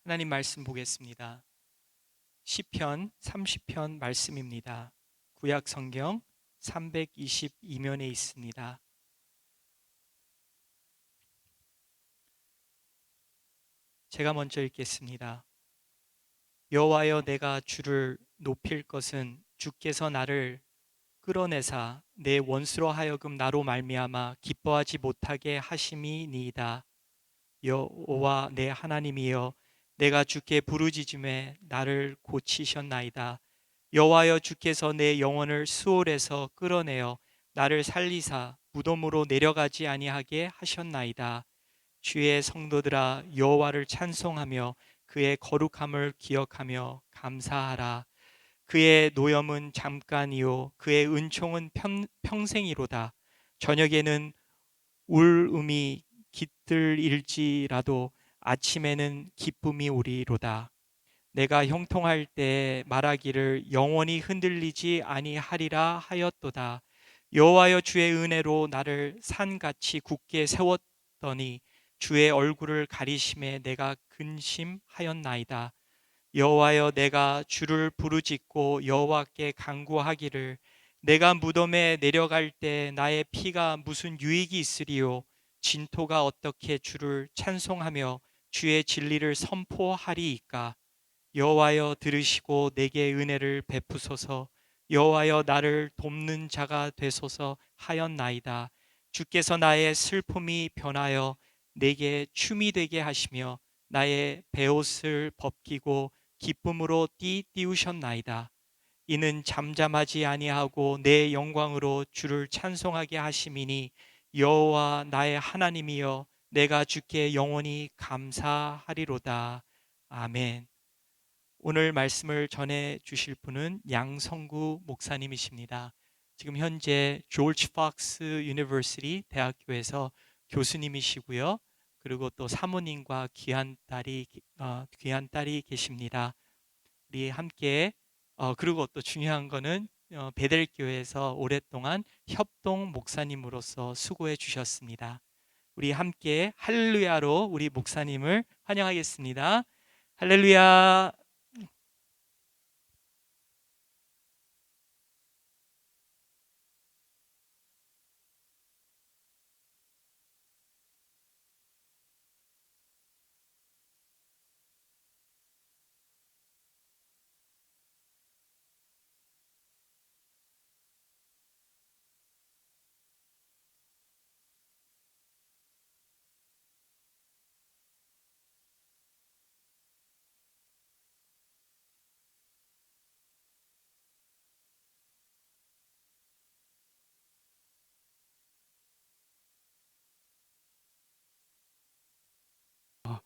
하나님 말씀 보겠습니다. 시편 30편 말씀입니다. 구약 성경 322면에 있습니다. 제가 먼저 읽겠습니다. 여호와여, 내가 주를 높일 것은 주께서 나를 끌어내사 내 원수로 하여금 나로 말미암아 기뻐하지 못하게 하심이니이다. 여호와 내 하나님이여, 내가 주께 부르짖음에 나를 고치셨나이다. 여호와여, 주께서 내 영혼을 수월에서 끌어내어 나를 살리사 무덤으로 내려가지 아니하게 하셨나이다. 주의 성도들아, 여호와를 찬송하며 그의 거룩함을 기억하며 감사하라. 그의 노염은 잠깐이요 그의 은총은 평생이로다. 저녁에는 울음이 깃들일지라도 아침에는 기쁨이 오리로다. 내가 형통할 때 말하기를 영원히 흔들리지 아니하리라 하였도다. 여호와여, 주의 은혜로 나를 산같이 굳게 세웠더니 주의 얼굴을 가리심에 내가 근심하였나이다. 여호와여, 내가 주를 부르짖고 여호와께 간구하기를 내가 무덤에 내려갈 때 나의 피가 무슨 유익이 있으리요? 진토가 어떻게 주를 찬송하며 주의 진리를 선포하리이까? 여호와여, 들으시고 내게 은혜를 베푸소서. 여호와여, 나를 돕는 자가 되소서 하였나이다. 주께서 나의 슬픔이 변하여 내게 춤이 되게 하시며 나의 베옷을 벗기고 기쁨으로 띠우셨나이다. 이는 잠잠하지 아니하고 내 영광으로 주를 찬송하게 하심이니 여호와 나의 하나님이여, 내가 주께 영원히 감사하리로다. 아멘. 오늘 말씀을 전해 주실 분은 양성구 목사님이십니다. 지금 현재 조지 팍스 유니버시티 대학교에서 교수님이시고요. 그리고 또 사모님과 귀한 딸이 계십니다. 우리 함께 그리고 또 중요한 거는 베델교회에서 오랫동안 협동 목사님으로서 수고해 주셨습니다. 우리 함께 할렐루야로 우리 목사님을 환영하겠습니다. 할렐루야.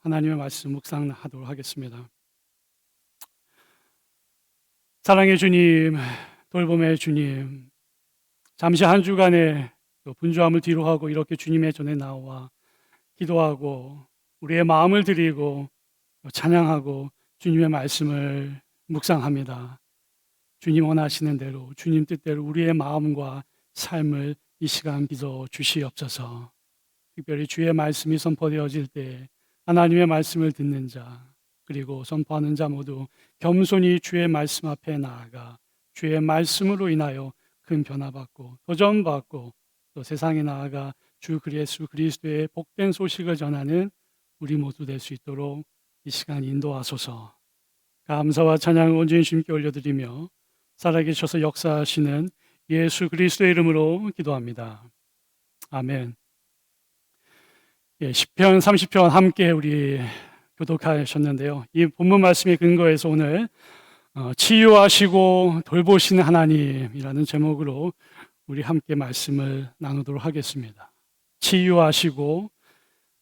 하나님의 말씀 묵상하도록 하겠습니다. 사랑의 주님, 돌봄의 주님, 잠시 한 주간의 분주함을 뒤로하고 이렇게 주님의 전에 나와 기도하고 우리의 마음을 드리고 찬양하고 주님의 말씀을 묵상합니다. 주님 원하시는 대로, 주님 뜻대로 우리의 마음과 삶을 이 시간 빚어 주시옵소서. 특별히 주의 말씀이 선포되어질 때 하나님의 말씀을 듣는 자, 그리고 선포하는 자 모두 겸손히 주의 말씀 앞에 나아가 주의 말씀으로 인하여 큰 변화받고 도전받고 또 세상에 나아가 주 예수 그리스도의 복된 소식을 전하는 우리 모두 될 수 있도록 이 시간 인도하소서. 감사와 찬양을 온전히 주님께 올려드리며 살아계셔서 역사하시는 예수 그리스도의 이름으로 기도합니다. 아멘. 시편 30편 함께 우리 교독하셨는데요. 이 본문 말씀의 근거에서 오늘 치유하시고 돌보시는 하나님이라는 제목으로 우리 함께 말씀을 나누도록 하겠습니다. 치유하시고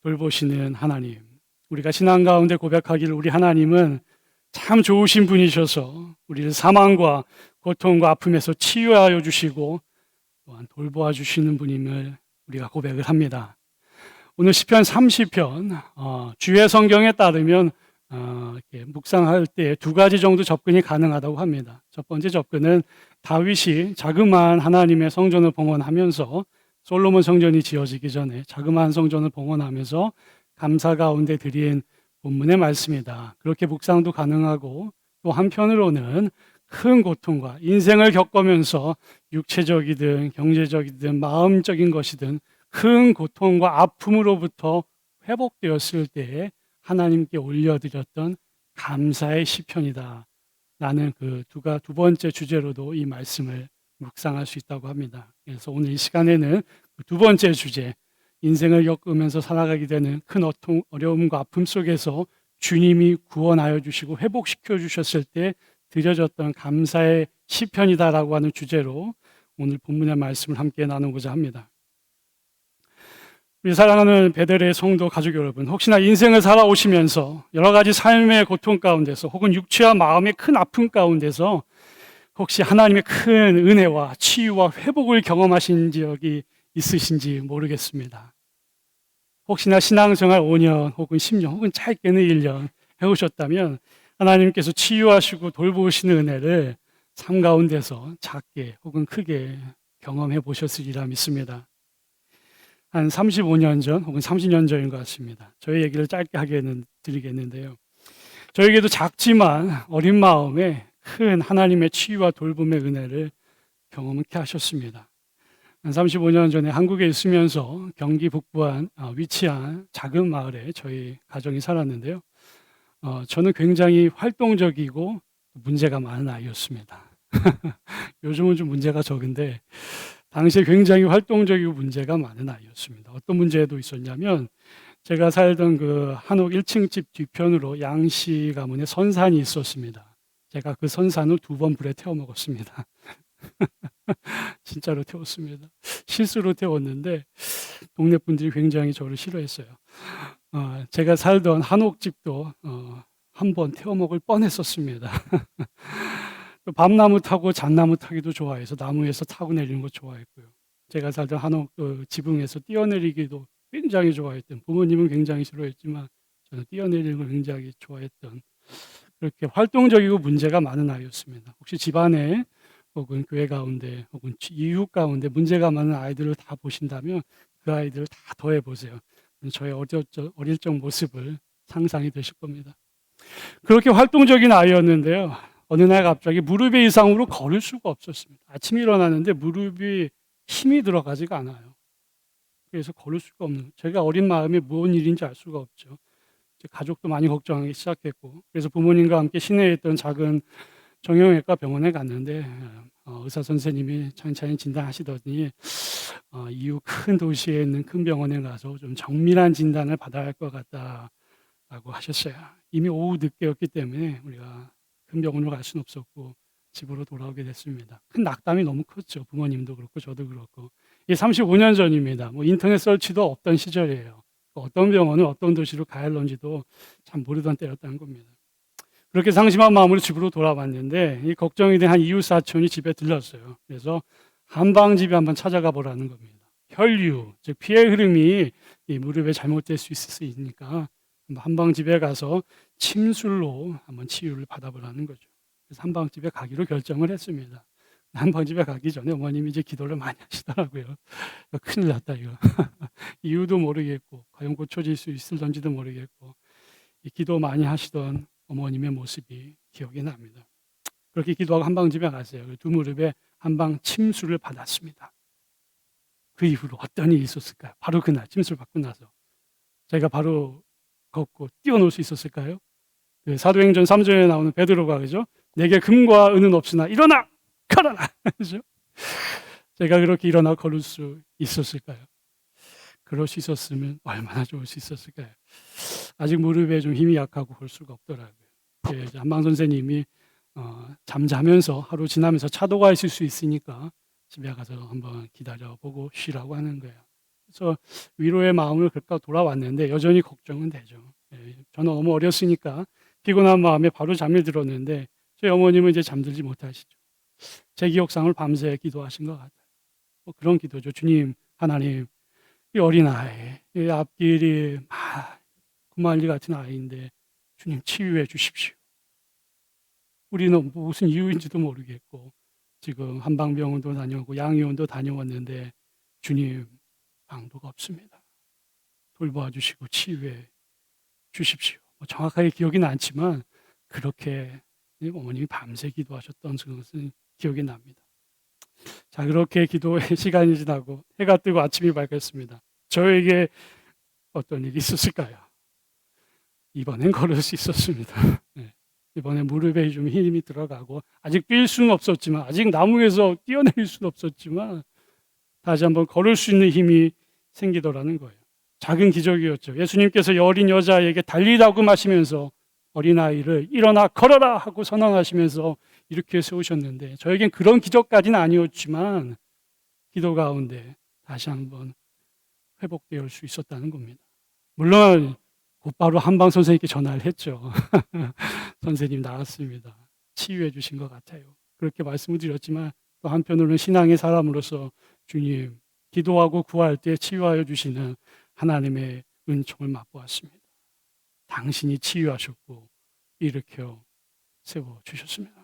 돌보시는 하나님. 우리가 신앙 가운데 고백하기를 우리 하나님은 참 좋으신 분이셔서 우리를 사망과 고통과 아픔에서 치유하여 주시고 또한 돌보아 주시는 분임을 우리가 고백을 합니다. 오늘 시편 30편 주의 성경에 따르면 이렇게 묵상할 때 두 가지 정도 접근이 가능하다고 합니다. 첫 번째 접근은 다윗이 자그마한 하나님의 성전을 봉헌하면서 솔로몬 성전이 지어지기 전에 자그마한 성전을 봉헌하면서 감사 가운데 드린 본문의 말씀이다. 그렇게 묵상도 가능하고 또 한편으로는 큰 고통과 인생을 겪으면서 육체적이든 경제적이든 마음적인 것이든 큰 고통과 아픔으로부터 회복되었을 때에 하나님께 올려드렸던 감사의 시편이다. 라는 그 두 번째 주제로도 이 말씀을 묵상할 수 있다고 합니다. 그래서 오늘 이 시간에는 그 두 번째 주제, 인생을 겪으면서 살아가게 되는 큰 어려움과 아픔 속에서 주님이 구원하여 주시고 회복시켜 주셨을 때 드려졌던 감사의 시편이다라고 하는 주제로 오늘 본문의 말씀을 함께 나누고자 합니다. 우리 사랑하는 베델의 성도 가족 여러분, 혹시나 인생을 살아오시면서 여러 가지 삶의 고통 가운데서 혹은 육체와 마음의 큰 아픔 가운데서 혹시 하나님의 큰 은혜와 치유와 회복을 경험하신 적이 있으신지 모르겠습니다. 혹시나 신앙생활 5년 혹은 10년 혹은 짧게는 1년 해오셨다면 하나님께서 치유하시고 돌보시는 은혜를 삶 가운데서 작게 혹은 크게 경험해 보셨으리라 믿습니다. 한 35년 전 혹은 30년 전인 것 같습니다. 저희 얘기를 짧게 드리겠는데요. 저에게도 작지만 어린 마음에 큰 하나님의 치유와 돌봄의 은혜를 경험케 하셨습니다. 한 35년 전에 한국에 있으면서 경기 북부안 위치한 작은 마을에 저희 가정이 살았는데요. 저는 굉장히 활동적이고 문제가 많은 아이였습니다. 요즘은 좀 문제가 적은데 당시에 굉장히 활동적이고 문제가 많은 아이였습니다. 어떤 문제도 있었냐면 제가 살던 그 한옥 1층 집 뒤편으로 양씨 가문의 선산이 있었습니다. 제가 그 선산을 2번 불에 태워 먹었습니다. 진짜로 태웠습니다. 실수로 태웠는데 동네 분들이 굉장히 저를 싫어했어요. 제가 살던 한옥집도 한 번 태워 먹을 뻔했었습니다. 또 밤나무 타고 잣나무 타기도 좋아해서 나무에서 타고 내리는 거 좋아했고요. 제가 살던 한옥 지붕에서 뛰어내리기도 굉장히 좋아했던, 부모님은 굉장히 싫어했지만 저는 뛰어내리는 걸 굉장히 좋아했던, 그렇게 활동적이고 문제가 많은 아이였습니다. 혹시 집안에 혹은 교회 가운데 혹은 이웃 가운데 문제가 많은 아이들을 다 보신다면 그 아이들을 다 더해 보세요. 저의 어릴 적 모습을 상상이 되실 겁니다. 그렇게 활동적인 아이였는데요. 어느 날 갑자기 무릎의 이상으로 걸을 수가 없었습니다. 아침에 일어나는데 무릎이 힘이 들어가지가 않아요. 그래서 걸을 수가 없는, 제가 어린 마음에 무슨 일인지 알 수가 없죠. 가족도 많이 걱정하기 시작했고, 그래서 부모님과 함께 시내에 있던 작은 정형외과 병원에 갔는데 의사 선생님이 천천히 진단하시더니 이후 큰 도시에 있는 큰 병원에 가서 좀 정밀한 진단을 받아야 할 것 같다라고 하셨어요. 이미 오후 늦게였기 때문에 우리가 큰 병원으로 갈 수는 없었고 집으로 돌아오게 됐습니다. 큰 낙담이 너무 컸죠. 부모님도 그렇고 저도 그렇고. 이게 35년 전입니다. 뭐 인터넷 설치도 없던 시절이에요. 어떤 병원을 어떤 도시로 가야 할런지도 참 모르던 때였다는 겁니다. 그렇게 상심한 마음으로 집으로 돌아왔는데 이 걱정이 된 한 이웃 사촌이 집에 들렀어요. 그래서 한방집에 한번 찾아가 보라는 겁니다. 혈류, 즉 피의 흐름이 이 무릎에 잘못될 수 있을 수 있으니까 한방집에 가서 침술로 한번 치유를 받아보라는 거죠. 그래서 한방집에 가기로 결정을 했습니다. 한방집에 가기 전에 어머님이 이제 기도를 많이 하시더라고요. 큰일 났다 이거. 이유도 모르겠고 과연 고쳐질 수 있을런지도 모르겠고 기도 많이 하시던 어머님의 모습이 기억이 납니다. 그렇게 기도하고 한방집에 갔어요. 두 무릎에 한방 침수를 받았습니다. 그 이후로 어떤 일이 있었을까요? 바로 그날 침수를 받고 나서 저희가 바로 걷고 뛰어놀 수 있었을까요? 그 사도행전 3절에 나오는 베드로가 그죠? 내게 금과 은은 없으나 일어나 걸어라. 그죠? 제가 그렇게 일어나 걸을 수 있었을까요? 그럴 수 있었으면 얼마나 좋을 수 있었을까요? 아직 무릎에 좀 힘이 약하고 걸 수가 없더라고요. 한방 선생님이 잠자면서 하루 지나면서 차도가 있을 수 있으니까 집에 가서 한번 기다려보고 쉬라고 하는 거예요. 그래서 위로의 마음을 긁고 돌아왔는데 여전히 걱정은 되죠. 저는 너무 어렸으니까 피곤한 마음에 바로 잠이 들었는데 저희 어머님은 이제 잠들지 못하시죠. 제 기억상을 밤새 기도하신 것 같아요. 그런 기도죠. 주님, 하나님, 이 어린아이, 이 앞길이 구만리 같은 아이인데 주님 치유해 주십시오. 우리는 무슨 이유인지도 모르겠고 지금 한방병원도 다녀오고 양의원도 다녀왔는데 주님 방도가 없습니다. 돌보아 주시고 치유해 주십시오. 정확하게 기억이 않지만 그렇게 어머님이 밤새 기도하셨던 것은 기억이 납니다. 자, 그렇게 기도의 시간이 지나고 해가 뜨고 아침이 밝았습니다. 저에게 어떤 일이 있었을까요? 이번엔 걸을 수 있었습니다. 네. 이번에 무릎에 좀 힘이 들어가고 아직 뛸 수는 없었지만, 아직 나무에서 뛰어내릴 수는 없었지만 다시 한번 걸을 수 있는 힘이 생기더라는 거예요. 작은 기적이었죠. 예수님께서 어린 여자에게 달리라고 하시면서 어린아이를 일어나 걸어라 하고 선언하시면서 이렇게 세우셨는데, 저에겐 그런 기적까지는 아니었지만 기도 가운데 다시 한번 회복되어 수 있었다는 겁니다. 물론 곧바로 한방 선생님께 전화를 했죠. 선생님 나았습니다. 치유해 주신 것 같아요. 그렇게 말씀을 드렸지만 또 한편으로는 신앙의 사람으로서 주님, 기도하고 구할 때 치유하여 주시는 하나님의 은총을 맛보았습니다. 당신이 치유하셨고 일으켜 세워주셨습니다.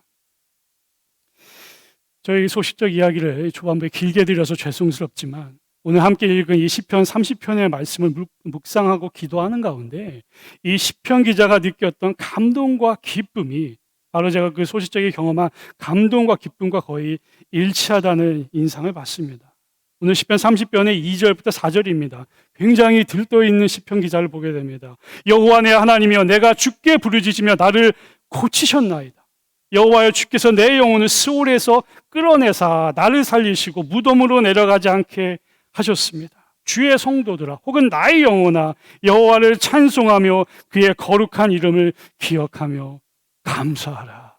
저희 소식적 이야기를 초반부에 길게 드려서 죄송스럽지만 오늘 함께 읽은 이 시편 30편의 말씀을 묵상하고 기도하는 가운데 이 시편 기자가 느꼈던 감동과 기쁨이 바로 제가 그 소식적인 경험한 감동과 기쁨과 거의 일치하다는 인상을 받습니다. 오늘 시편 30편의 2절부터 4절입니다. 굉장히 들떠있는 시편 기자를 보게 됩니다. 여호와 내 하나님이여, 내가 주께 부르짖으며 나를 고치셨나이다. 여호와여, 주께서 내 영혼을 스올에서 끌어내사 나를 살리시고 무덤으로 내려가지 않게 하셨습니다. 주의 성도들아, 혹은 나의 영혼아, 여호와를 찬송하며 그의 거룩한 이름을 기억하며 감사하라.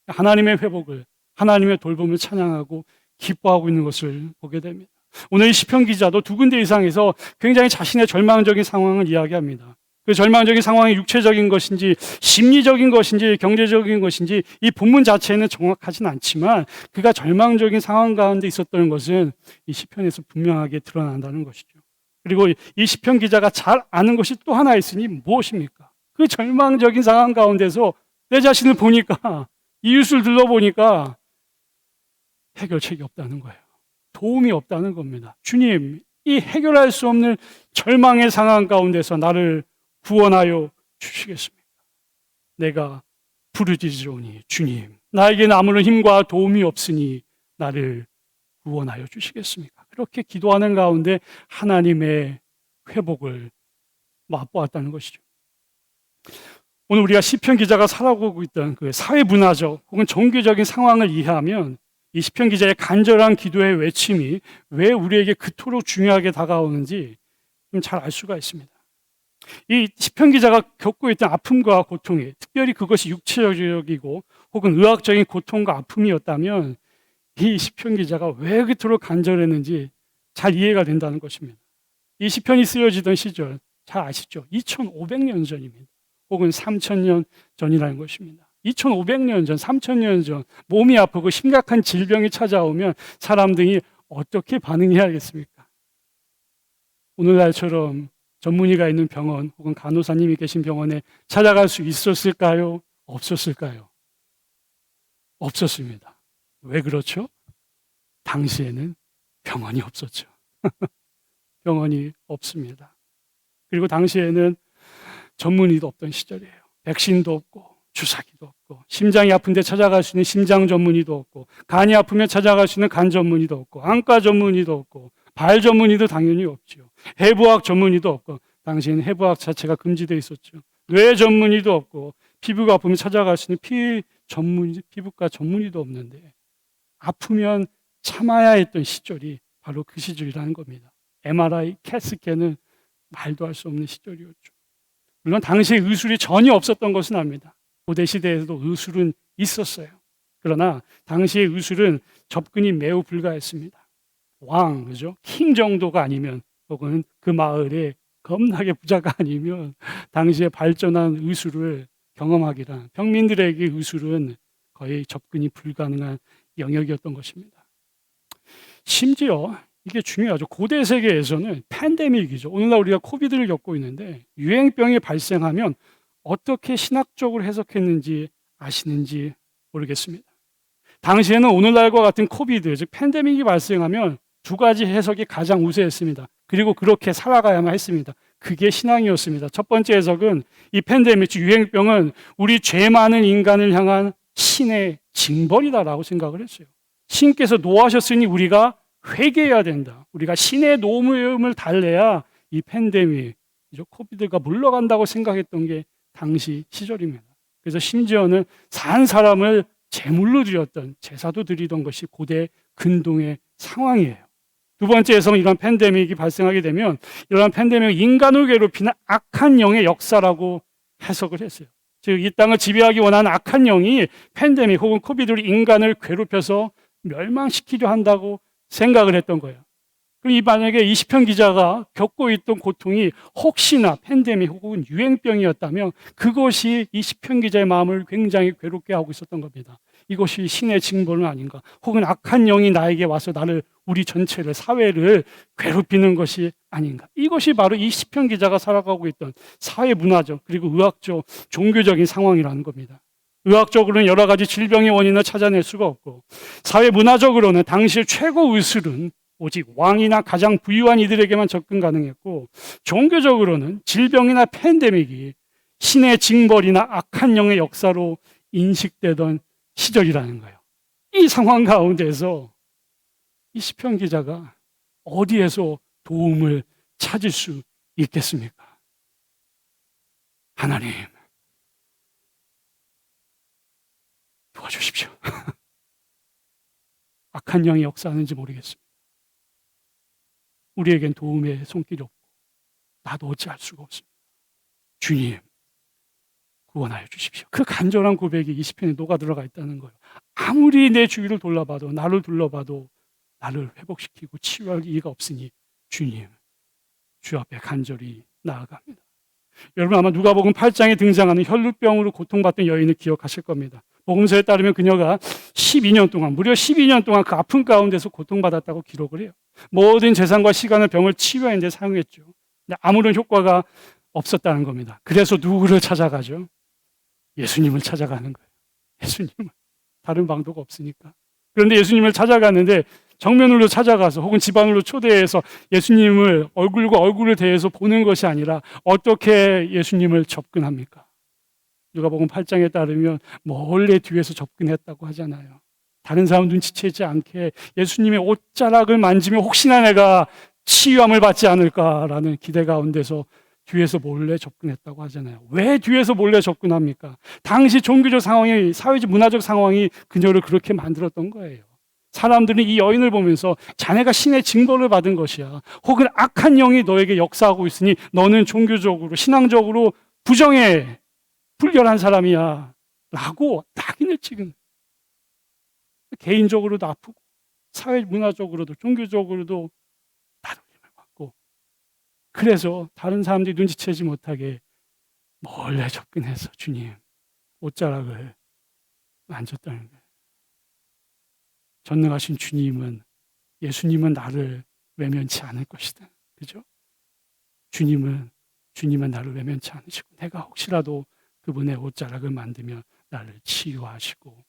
하나님의 회복을, 하나님의 돌봄을 찬양하고 기뻐하고 있는 것을 보게 됩니다. 오늘 이 시편 기자도 두 군데 이상에서 굉장히 자신의 절망적인 상황을 이야기합니다. 그 절망적인 상황이 육체적인 것인지 심리적인 것인지 경제적인 것인지 이 본문 자체는 정확하진 않지만 그가 절망적인 상황 가운데 있었던 것은 이 시편에서 분명하게 드러난다는 것이죠. 그리고 이 시편 기자가 잘 아는 것이 또 하나 있으니 무엇입니까? 그 절망적인 상황 가운데서 내 자신을 보니까, 이웃을 둘러보니까 해결책이 없다는 거예요. 도움이 없다는 겁니다. 주님, 이 해결할 수 없는 절망의 상황 가운데서 나를 구원하여 주시겠습니까? 내가 부르짖으오니 주님, 나에게는 아무런 힘과 도움이 없으니 나를 구원하여 주시겠습니까? 그렇게 기도하는 가운데 하나님의 회복을 맛보았다는 것이죠. 오늘 우리가 시편 기자가 살아가고 있던 그 사회 문화적 혹은 종교적인 상황을 이해하면 이 시편 기자의 간절한 기도의 외침이 왜 우리에게 그토록 중요하게 다가오는지 좀 잘 알 수가 있습니다. 이 시편 기자가 겪고 있던 아픔과 고통이, 특별히 그것이 육체적이고 혹은 의학적인 고통과 아픔이었다면 이 시편 기자가 왜 그토록 간절했는지 잘 이해가 된다는 것입니다. 이 시편이 쓰여지던 시절 잘 아시죠? 2500년 전입니다. 혹은 3000년 전이라는 것입니다. 2500년 전, 3000년 전 몸이 아프고 심각한 질병이 찾아오면 사람들이 어떻게 반응해야겠습니까? 오늘날처럼 전문의가 있는 병원 혹은 간호사님이 계신 병원에 찾아갈 수 있었을까요? 없었을까요? 없었습니다. 왜 그렇죠? 당시에는 병원이 없었죠. 병원이 없습니다. 그리고 당시에는 전문의도 없던 시절이에요. 백신도 없고 주사기도 없고, 심장이 아픈데 찾아갈 수 있는 심장 전문의도 없고, 간이 아프면 찾아갈 수 있는 간 전문의도 없고, 안과 전문의도 없고, 발 전문의도 당연히 없죠. 해부학 전문의도 없고, 당시에는 해부학 자체가 금지되어 있었죠. 뇌 전문의도 없고, 피부가 아프면 찾아갈 수 있는 피부과 전문의도 없는데 아프면 참아야 했던 시절이 바로 그 시절이라는 겁니다. MRI, 캣스캔은 말도 할 수 없는 시절이었죠. 물론 당시에 의술이 전혀 없었던 것은 압니다. 고대 시대에도 의술은 있었어요. 그러나 당시의 의술은 접근이 매우 불가했습니다. 왕, 그죠? 킹 정도가 아니면, 혹은 그 마을에 겁나게 부자가 아니면 당시에 발전한 의술을 경험하기란, 평민들에게 의술은 거의 접근이 불가능한 영역이었던 것입니다. 심지어 이게 중요하죠. 고대 세계에서는 팬데믹이죠. 오늘날 우리가 코비드를 겪고 있는데 유행병이 발생하면 어떻게 신학적으로 해석했는지 아시는지 모르겠습니다. 당시에는 오늘날과 같은 코비드, 즉 팬데믹이 발생하면 두 가지 해석이 가장 우세했습니다. 그리고 그렇게 살아가야만 했습니다. 그게 신앙이었습니다. 첫 번째 해석은 이 팬데믹, 유행병은 우리 죄 많은 인간을 향한 신의 징벌이다라고 생각을 했어요. 신께서 노하셨으니 우리가 회개해야 된다. 우리가 신의 노음을 달래야 이 팬데믹, 코비드가 물러간다고 생각했던 게 당시 시절입니다. 그래서 심지어는 산 사람을 제물로 드렸던, 제사도 드리던 것이 고대 근동의 상황이에요. 두 번째에서는 이런 팬데믹이 발생하게 되면 이러한 팬데믹은 인간을 괴롭히는 악한 영의 역사라고 해석을 했어요. 즉, 이 땅을 지배하기 원하는 악한 영이 팬데믹 혹은 코비드로 인간을 괴롭혀서 멸망시키려 한다고 생각을 했던 거예요. 그럼 만약에 이 시편 기자가 겪고 있던 고통이 혹시나 팬데믹 혹은 유행병이었다면 그것이 이 시편 기자의 마음을 굉장히 괴롭게 하고 있었던 겁니다. 이것이 신의 징벌은 아닌가? 혹은 악한 영이 나에게 와서 우리 전체를, 사회를 괴롭히는 것이 아닌가? 이것이 바로 이 시편 기자가 살아가고 있던 사회 문화적 그리고 의학적, 종교적인 상황이라는 겁니다. 의학적으로는 여러 가지 질병의 원인을 찾아낼 수가 없고, 사회 문화적으로는 당시의 최고 의술은 오직 왕이나 가장 부유한 이들에게만 접근 가능했고, 종교적으로는 질병이나 팬데믹이 신의 징벌이나 악한 영의 역사로 인식되던 시절이라는 거예요. 이 상황 가운데서 이 시편 기자가 어디에서 도움을 찾을 수 있겠습니까? 하나님, 도와주십시오. 악한 영이 역사하는지 모르겠습니다. 우리에겐 도움의 손길이 없고 나도 어찌할 수가 없습니다. 주님, 구원하여 주십시오. 그 간절한 고백이 이 시편에 녹아 들어가 있다는 거예요. 아무리 내 주위를 둘러봐도, 나를 둘러봐도 나를 회복시키고 치유할 이가 없으니 주님, 주 앞에 간절히 나아갑니다. 여러분, 아마 누가복음 8장에 등장하는 혈루병으로 고통받던 여인을 기억하실 겁니다. 복음서에 따르면 그녀가 12년 동안, 무려 12년 동안 그 아픔 가운데서 고통받았다고 기록을 해요. 모든 재산과 시간을 병을 치유하는 데 사용했죠. 근데 아무런 효과가 없었다는 겁니다. 그래서 누구를 찾아가죠? 예수님을 찾아가는 거예요. 예수님을. 다른 방도가 없으니까. 그런데 예수님을 찾아갔는데 정면으로 찾아가서 혹은 집안으로 초대해서 예수님을 얼굴과 얼굴을 대해서 보는 것이 아니라 어떻게 예수님을 접근합니까? 누가복음 8장에 따르면 몰래 뒤에서 접근했다고 하잖아요. 다른 사람 눈치채지 않게 예수님의 옷자락을 만지면 혹시나 내가 치유함을 받지 않을까라는 기대 가운데서 뒤에서 몰래 접근했다고 하잖아요. 왜 뒤에서 몰래 접근합니까? 당시 종교적 상황이, 사회적 문화적 상황이 그녀를 그렇게 만들었던 거예요. 사람들은 이 여인을 보면서 자네가 신의 징벌을 받은 것이야. 혹은 악한 영이 너에게 역사하고 있으니 너는 종교적으로, 신앙적으로 부정해. 불결한 사람이야. 라고 낙인을 찍은. 개인적으로도 아프고, 사회 문화적으로도, 종교적으로도 다름을 받고. 그래서 다른 사람들이 눈치채지 못하게 몰래 접근해서 주님, 옷자락을 만졌다는 거예요. 전능하신 주님은, 예수님은 나를 외면치 않을 것이다. 그죠? 주님은 나를 외면치 않으시고, 내가 혹시라도 그분의 옷자락을 만들면 나를 치유하시고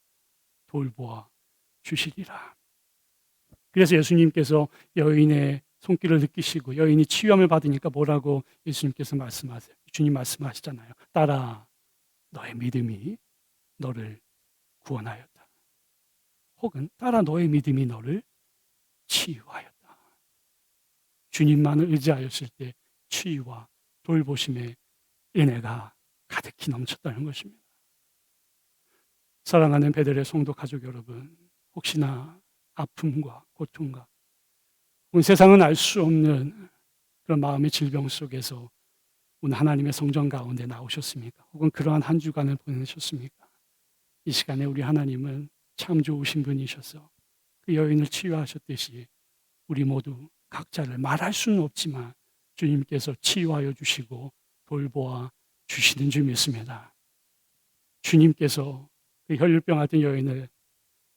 돌보아 주시리라. 그래서 예수님께서 여인의 손길을 느끼시고 여인이 치유함을 받으니까 뭐라고 예수님께서 말씀하세요? 주님 말씀하시잖아요. 딸아, 너의 믿음이 너를 구원하였다. 혹은 딸아, 너의 믿음이 너를 치유하였다. 주님만을 의지하였을 때 치유와 돌보심의 은혜가 가득히 넘쳤다는 것입니다. 사랑하는 베델의 성도 가족 여러분, 혹시나 아픔과 고통과 혹은 세상은 알 수 없는 그런 마음의 질병 속에서 오늘 하나님의 성전 가운데 나오셨습니까? 혹은 그러한 한 주간을 보내셨습니까? 이 시간에 우리 하나님은 참 좋으신 분이셔서 그 여인을 치유하셨듯이 우리 모두 각자를 말할 수는 없지만 주님께서 치유하여 주시고 돌보아 주시는 줄 믿습니다. 주님께서 그 혈류병 앓던 여인을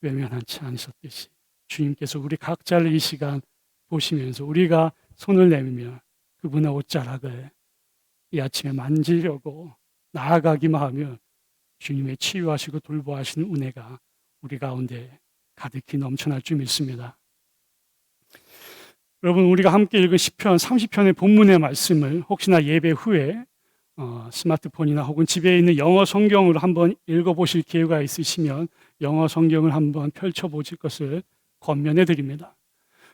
외면하지 않으셨듯이 주님께서 우리 각자를 이 시간 보시면서 우리가 손을 내밀며 그분의 옷자락을 이 아침에 만지려고 나아가기만 하면 주님의 치유하시고 돌보아시는 은혜가 우리 가운데 가득히 넘쳐날 줄 믿습니다. 여러분, 우리가 함께 읽은 시편 30편의 본문의 말씀을 혹시나 예배 후에 스마트폰이나 혹은 집에 있는 영어 성경으로 한번 읽어보실 기회가 있으시면 영어 성경을 한번 펼쳐보실 것을 권면해 드립니다.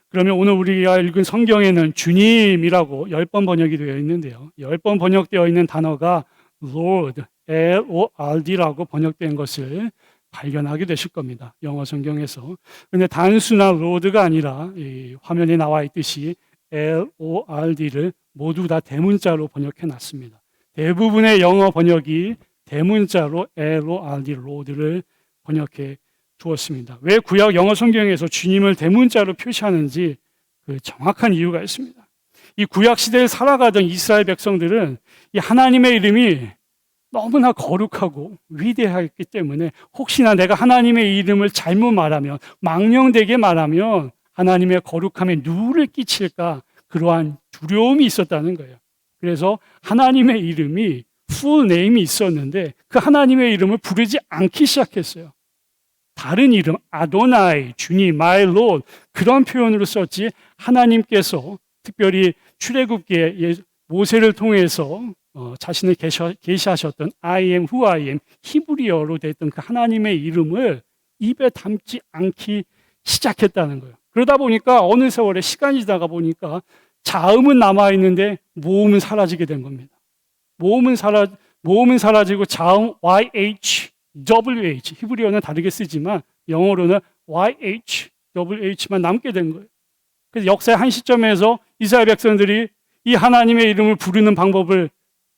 그러면 오늘 우리가 읽은 성경에는 주님이라고 10번 번역이 되어 있는데요. 10번 번역되어 있는 단어가 Lord, L-O-R-D라고 번역된 것을 발견하게 되실 겁니다. 영어 성경에서. 그런데 단순한 Lord가 아니라 이 화면에 나와 있듯이 L-O-R-D를 모두 다 대문자로 번역해 놨습니다. 대부분의 영어 번역이 대문자로 L-O-R-D, Lord를 번역해 두었습니다. 왜 구약 영어 성경에서 주님을 대문자로 표시하는지 그 정확한 이유가 있습니다. 이 구약 시대에 살아가던 이스라엘 백성들은 이 하나님의 이름이 너무나 거룩하고 위대하기 때문에 혹시나 내가 하나님의 이름을 잘못 말하면, 망령되게 말하면 하나님의 거룩함에 누를 끼칠까, 그러한 두려움이 있었다는 거예요. 그래서 하나님의 이름이 full name이 있었는데 그 하나님의 이름을 부르지 않기 시작했어요. 다른 이름, 아도나이, 주님, my Lord, 그런 표현으로 썼지, 하나님께서 특별히 출애굽기에 모세를 통해서 자신을 계시하셨던 I am who I am, 히브리어로 됐던 그 하나님의 이름을 입에 담지 않기 시작했다는 거예요. 그러다 보니까 어느 세월에 시간이 지나가 보니까 자음은 남아있는데 모음은 사라지게 된 겁니다. 모음은 사라지고 자음 YH, WH, 히브리어는 다르게 쓰지만 영어로는 YH, WH만 남게 된 거예요. 그래서 역사의 한 시점에서 이스라엘 백성들이 이 하나님의 이름을 부르는 방법을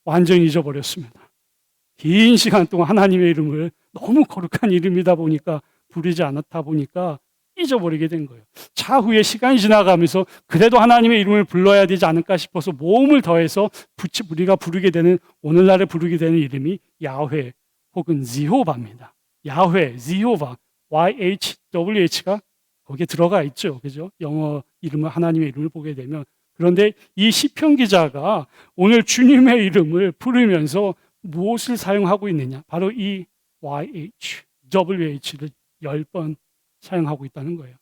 완전히 잊어버렸습니다. 긴 시간 동안 하나님의 이름을 너무 거룩한 이름이다 보니까, 부르지 않았다 보니까 잊어버리게 된 거예요. 차후에 시간이 지나가면서 그래도 하나님의 이름을 불러야 되지 않을까 싶어서 모음을 더해서 우리가 부르게 되는, 오늘날에 부르게 되는 이름이 야훼 혹은 지호바입니다. 야훼, 지호바, YHWH가 거기에 들어가 있죠. 그죠? 영어 이름을, 하나님의 이름을 보게 되면. 그런데 이 시편 기자가 오늘 주님의 이름을 부르면서 무엇을 사용하고 있느냐? 바로 이 YHWH를 10번 사용하고 있다는 거예요.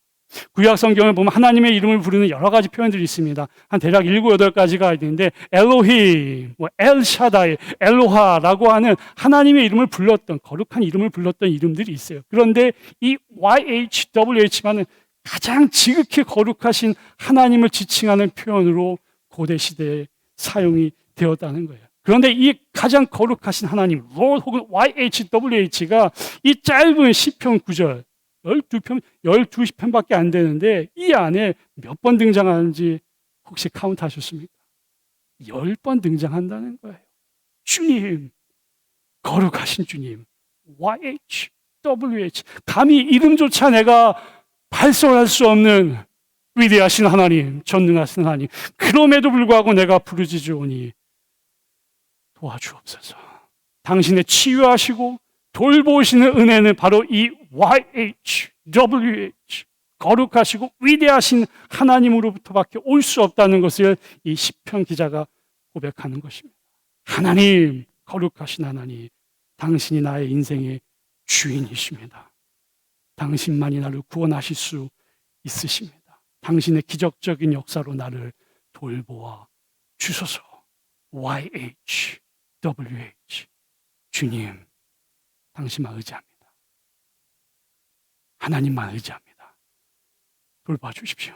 구약 성경을 보면 하나님의 이름을 부르는 여러 가지 표현들이 있습니다. 한 대략 7, 8가지가 있는데 엘로힘, 엘샤다이, 엘로하라고 하는 하나님의 이름을 불렀던, 거룩한 이름을 불렀던 이름들이 있어요. 그런데 이 YHWH만은 가장 지극히 거룩하신 하나님을 지칭하는 표현으로 고대 시대에 사용이 되었다는 거예요. 그런데 이 가장 거룩하신 하나님, Lord 혹은 YHWH가 이 짧은 시편 9절, 12편밖에 안 되는데 이 안에 몇 번 등장하는지 혹시 카운트 하셨습니까? 10번 등장한다는 거예요. 주님, 거룩하신 주님, YHWH. 감히 이름조차 내가 발설할 수 없는 위대하신 하나님, 전능하신 하나님. 그럼에도 불구하고 내가 부르짖으오니 도와주옵소서. 당신의 치유하시고 돌보시는 은혜는 바로 이 YHWH, 거룩하시고 위대하신 하나님으로부터밖에 올 수 없다는 것을 이 시편 기자가 고백하는 것입니다. 하나님, 거룩하신 하나님, 당신이 나의 인생의 주인이십니다. 당신만이 나를 구원하실 수 있으십니다. 당신의 기적적인 역사로 나를 돌보아 주소서. YHWH, 주님, 당신만 의지합니다. 하나님만 의지합니다. 돌봐 주십시오.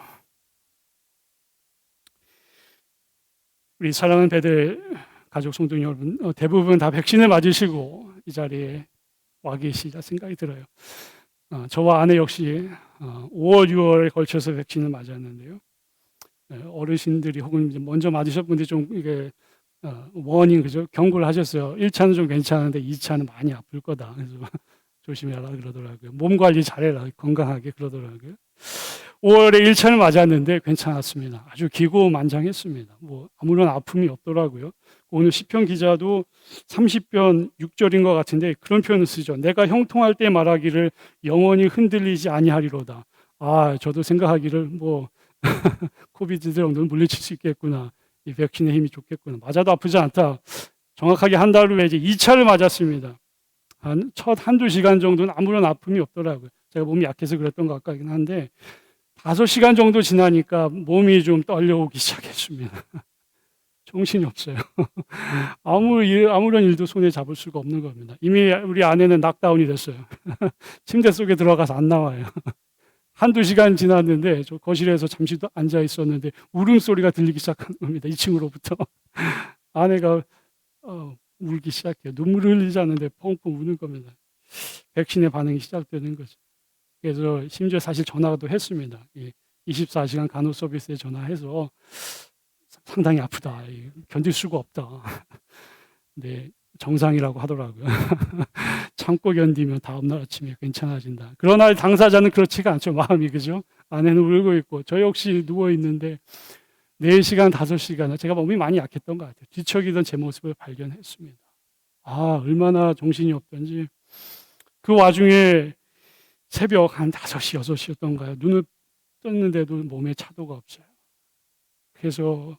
우리 사랑하는 베델 가족 성도 여러분, 대부분 다 백신을 맞으시고 이 자리에 와 계시다 생각이 들어요. 저와 아내 역시 5월, 6월에 걸쳐서 백신을 맞았는데요. 어르신들이 혹은 이제 먼저 맞으셨던 분들이 좀 이게 워닝, 그죠? 경고를 하셨어요. 1차는 좀 괜찮은데 2차는 많이 아플 거다. 그래서 조심해라 그러더라고요. 몸 관리 잘해라, 건강하게 그러더라고요. 5월에 1차를 맞았는데 괜찮았습니다. 아주 기고만장했습니다. 뭐 아무런 아픔이 없더라고요. 오늘 시편 기자도 30편 6절인 것 같은데 그런 표현을 쓰죠. 내가 형통할 때 말하기를 영원히 흔들리지 아니하리로다. 저도 생각하기를 뭐 코비드 정도는 물리칠 수 있겠구나. 이 백신의 힘이 좋겠구나. 맞아도 아프지 않다. 정확하게 한 달 후에 이제 2차를 맞았습니다. 첫 한두 시간 정도는 아무런 아픔이 없더라고요. 제가 몸이 약해서 그랬던 것 같긴 한데 5시간 정도 지나니까 몸이 좀 떨려오기 시작했습니다. 정신이 없어요. 아무런 일도 손에 잡을 수가 없는 겁니다. 이미 우리 아내는 낙다운이 됐어요. 침대 속에 들어가서 안 나와요. 한두 시간 지났는데 저 거실에서 잠시 앉아 있었는데 울음소리가 들리기 시작한 겁니다. 2층으로부터. 아내가 울기 시작해요. 눈물을 흘리지 않는데 펑펑 우는 겁니다. 백신의 반응이 시작되는 거죠. 그래서 심지어 사실 전화도 했습니다. 24시간 간호 서비스에 전화해서 상당히 아프다. 견딜 수가 없다. 네, 정상이라고 하더라고요. 참고 견디면 다음날 아침에 괜찮아진다. 그러나 당사자는 그렇지가 않죠. 마음이, 그죠? 아내는 울고 있고 저 역시 누워 있는데 4시간, 5시간 제가 몸이 많이 약했던 것 같아요. 뒤척이던 제 모습을 발견했습니다. 얼마나 정신이 없던지. 그 와중에 새벽 한 5시, 6시였던가요. 눈을 떴는데도 몸에 차도가 없어요. 그래서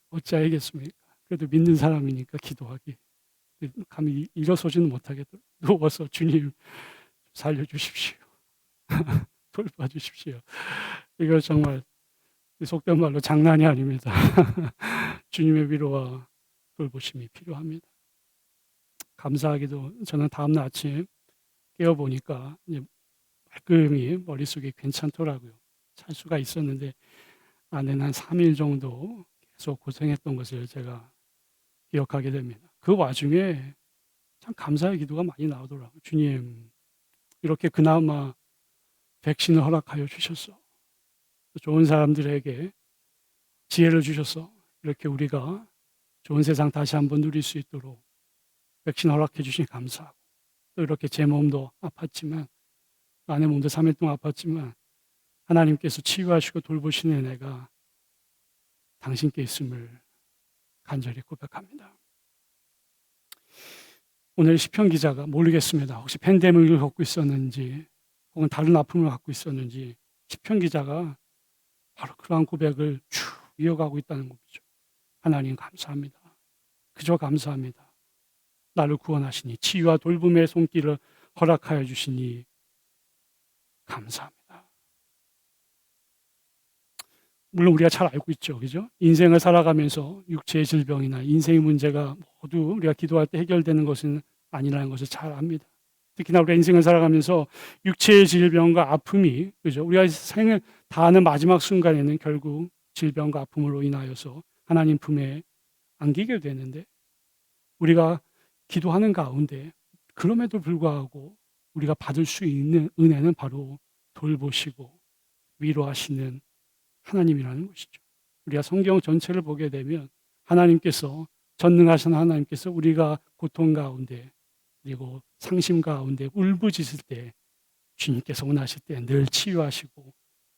어찌하겠습니까? 그래도 믿는 사람이니까 기도하기. 감히 일어서지는 못하겠더라고요. 누워서 주님 살려주십시오. 돌봐주십시오. 이거 정말 속된 말로 장난이 아닙니다. 주님의 위로와 돌보심이 필요합니다. 감사하게도 저는 다음날 아침 깨어보니까 말끔히 머릿속에 괜찮더라고요. 잘 수가 있었는데 아내는 한 3일 정도 계속 고생했던 것을 제가 기억하게 됩니다. 그 와중에 참 감사의 기도가 많이 나오더라고요. 주님, 이렇게 그나마 백신을 허락하여 주셨어. 좋은 사람들에게 지혜를 주셔서 이렇게 우리가 좋은 세상 다시 한번 누릴 수 있도록 백신 허락해 주시니 감사하고, 또 이렇게 제 몸도 아팠지만, 아내 몸도 3일 동안 아팠지만 하나님께서 치유하시고 돌보시는 은혜가 당신께 있음을 간절히 고백합니다. 오늘 시편 기자가 모르겠습니다. 혹시 팬데믹을 겪고 있었는지 혹은 다른 아픔을 갖고 있었는지 시편 기자가 바로 그러한 고백을 쭉 이어가고 있다는 거죠. 하나님 감사합니다. 그저 감사합니다. 나를 구원하시니 치유와 돌봄의 손길을 허락하여 주시니 감사합니다. 물론 우리가 잘 알고 있죠. 그죠? 인생을 살아가면서 육체의 질병이나 인생의 문제가 모두 우리가 기도할 때 해결되는 것은 아니라는 것을 잘 압니다. 특히나 우리가 인생을 살아가면서 육체의 질병과 아픔이, 그죠? 우리가 생을 다하는 마지막 순간에는 결국 질병과 아픔으로 인하여서 하나님 품에 안기게 되는데, 우리가 기도하는 가운데 그럼에도 불구하고 우리가 받을 수 있는 은혜는 바로 돌보시고 위로하시는 하나님이라는 것이죠. 우리가 성경 전체를 보게 되면 하나님께서, 전능하신 하나님께서 우리가 고통 가운데 그리고 상심 가운데 울부짖을 때 주님께서 원하실 때 늘 치유하시고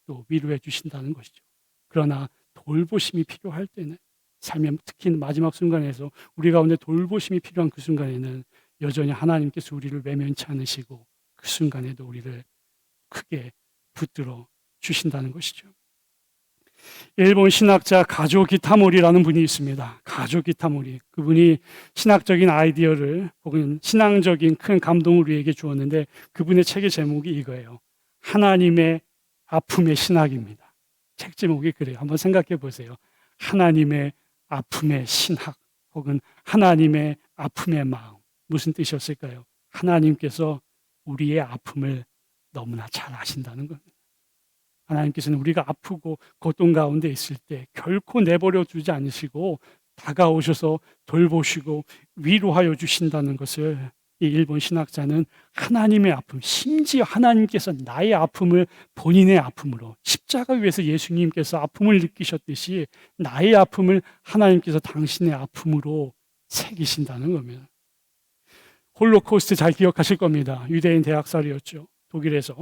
또 위로해 주신다는 것이죠. 그러나 돌보심이 필요할 때는, 삶의 특히 마지막 순간에서 우리 가운데 돌보심이 필요한 그 순간에는 여전히 하나님께서 우리를 외면치 않으시고 그 순간에도 우리를 크게 붙들어 주신다는 것이죠. 일본 신학자 가조 기타모리라는 분이 있습니다. 가조 기타모리. 그분이 신학적인 아이디어를 혹은 신앙적인 큰 감동을 우리에게 주었는데, 그분의 책의 제목이 이거예요. 하나님의 아픔의 신학입니다. 책 제목이 그래요. 한번 생각해 보세요. 하나님의 아픔의 신학 혹은 하나님의 아픔의 마음. 무슨 뜻이었을까요? 하나님께서 우리의 아픔을 너무나 잘 아신다는 겁니다. 하나님께서는 우리가 아프고 고통 가운데 있을 때 결코 내버려 두지 않으시고 다가오셔서 돌보시고 위로하여 주신다는 것을 이 일본 신학자는 하나님의 아픔, 심지어 하나님께서 나의 아픔을 본인의 아픔으로, 십자가 위에서 예수님께서 아픔을 느끼셨듯이 나의 아픔을 하나님께서 당신의 아픔으로 새기신다는 겁니다. 홀로코스트 잘 기억하실 겁니다. 유대인 대학살이었죠. 독일에서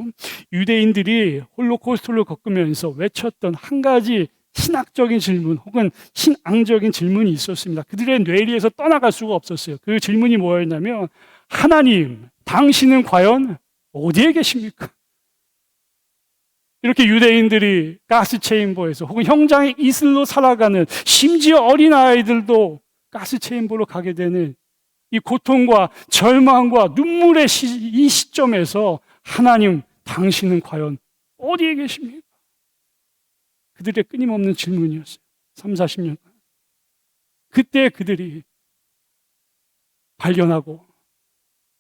유대인들이 홀로코스트를 겪으면서 외쳤던 한 가지 신학적인 질문 혹은 신앙적인 질문이 있었습니다. 그들의 뇌리에서 떠나갈 수가 없었어요. 그 질문이 뭐였냐면, 하나님, 당신은 과연 어디에 계십니까? 이렇게 유대인들이 가스체인버에서 혹은 형장의 이슬로 살아가는, 심지어 어린아이들도 가스체인버로 가게 되는 이 고통과 절망과 눈물의 이 시점에서 하나님, 당신은 과연 어디에 계십니까? 그들의 끊임없는 질문이었어요. 3, 40년. 그때 그들이 발견하고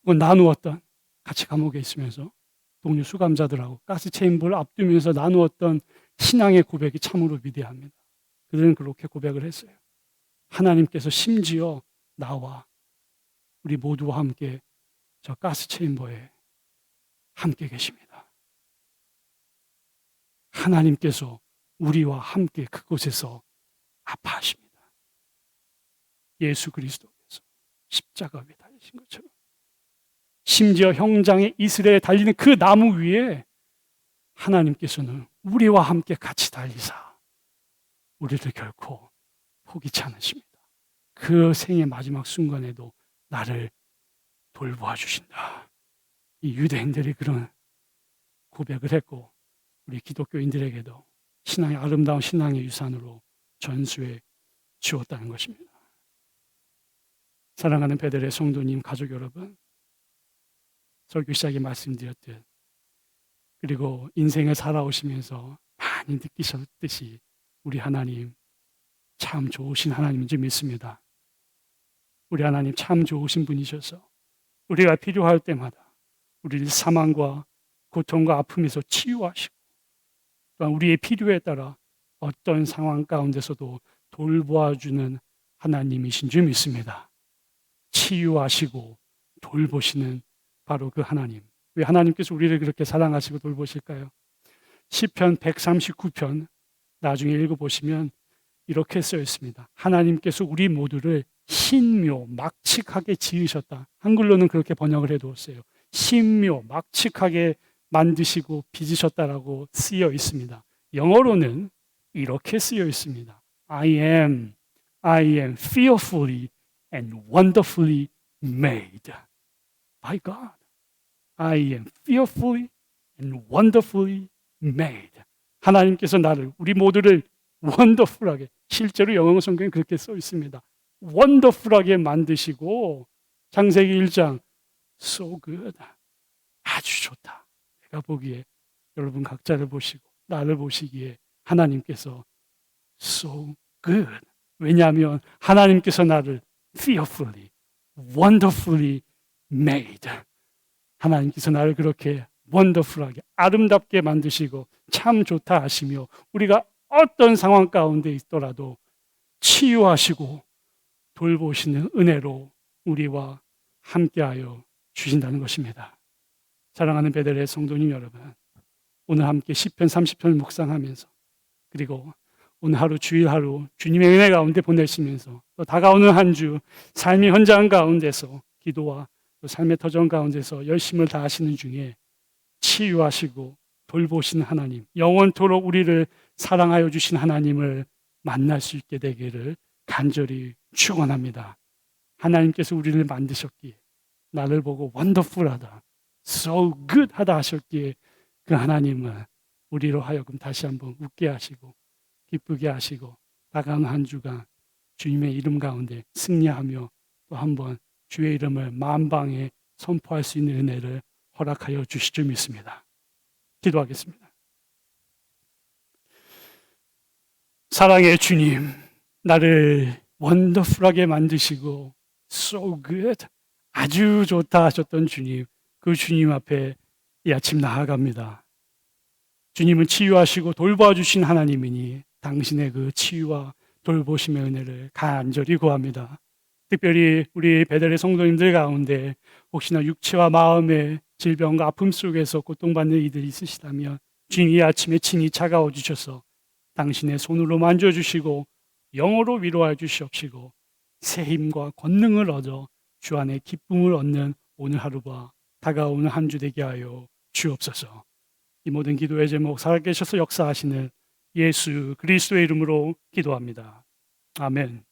나누었던, 같이 감옥에 있으면서 동료 수감자들하고 가스 체인볼을 앞두면서 나누었던 신앙의 고백이 참으로 위대합니다. 그들은 그렇게 고백을 했어요. 하나님께서 심지어 나와 우리 모두와 함께 저 가스 체인버에 함께 계십니다. 하나님께서 우리와 함께 그곳에서 아파하십니다. 예수 그리스도께서 십자가 위에 달리신 것처럼 심지어 형장의 이슬에 달리는 그 나무 위에 하나님께서는 우리와 함께 같이 달리사 우리를 결코 포기치 않으십니다. 그 생의 마지막 순간에도 나를 돌보아 주신다. 이 유대인들이 그런 고백을 했고 우리 기독교인들에게도 신앙의 아름다운 신앙의 유산으로 전수해 주었다는 것입니다. 사랑하는 베델의 성도님, 가족 여러분, 설교 시작에 말씀드렸듯 그리고 인생을 살아오시면서 많이 느끼셨듯이 우리 하나님 참 좋으신 하나님인 줄 믿습니다. 우리 하나님 참 좋으신 분이셔서 우리가 필요할 때마다 우리를 사망과 고통과 아픔에서 치유하시고 또한 우리의 필요에 따라 어떤 상황 가운데서도 돌보아주는 하나님이신 줄 믿습니다. 치유하시고 돌보시는 바로 그 하나님. 왜 하나님께서 우리를 그렇게 사랑하시고 돌보실까요? 시편 139편 나중에 읽어보시면 이렇게 쓰여 있습니다. 하나님께서 우리 모두를 신묘 막측하게 지으셨다. 한글로는 그렇게 번역을 해두었어요. 신묘 막측하게 만드시고 빚으셨다라고 쓰여 있습니다. 영어로는 이렇게 쓰여 있습니다. I am fearfully and wonderfully made by God. I am fearfully and wonderfully made. 하나님께서 나를, 우리 모두를 원더풀하게, 실제로 영어 성경에 그렇게 써 있습니다. 원더풀하게 만드시고 창세기 1장 so good, 아주 좋다. 내가 보기에 여러분 각자를 보시고 나를 보시기에 하나님께서 so good. 왜냐하면 하나님께서 나를 fearfully, wonderfully made. 하나님께서 나를 그렇게 원더풀하게 아름답게 만드시고 참 좋다 하시며 우리가 어떤 상황 가운데 있더라도 치유하시고 돌보시는 은혜로 우리와 함께하여 주신다는 것입니다. 사랑하는 베델의 성도님 여러분, 오늘 함께 시편 30편을 묵상하면서 그리고 오늘 하루 주일 하루 주님의 은혜 가운데 보내시면서 또 다가오는 한 주 삶의 현장 가운데서 기도와 또 삶의 터전 가운데서 열심을 다하시는 중에 치유하시고 돌보시는 하나님, 영원토록 우리를 사랑하여 주신 하나님을 만날 수 있게 되기를 간절히 축원합니다. 하나님께서 우리를 만드셨기에 나를 보고 원더풀하다, so good 하다 하셨기에 그 하나님은 우리로 하여금 다시 한번 웃게 하시고 기쁘게 하시고 다가오는 한 주간 주님의 이름 가운데 승리하며 또 한번 주의 이름을 만방에 선포할 수 있는 은혜를 허락하여 주실 줄 믿습니다. 기도하겠습니다. 사랑의 주님, 나를 원더풀하게 만드시고 so good, 아주 좋다 하셨던 주님, 그 주님 앞에 이 아침 나아갑니다. 주님은 치유하시고 돌봐주신 하나님이니 당신의 그 치유와 돌보심의 은혜를 간절히 구합니다. 특별히 우리 베델의 성도님들 가운데 혹시나 육체와 마음의 질병과 아픔 속에서 고통받는 이들이 있으시다면 주님 이 아침에 친히 차가워 주셔서 당신의 손으로 만져주시고 영어로 위로해 주시옵시고 새 힘과 권능을 얻어 주 안에 기쁨을 얻는 오늘 하루가 다가오는 한 주 되게 하여 주옵소서. 이 모든 기도의 제목 살아계셔서 역사하시는 예수 그리스도의 이름으로 기도합니다. 아멘.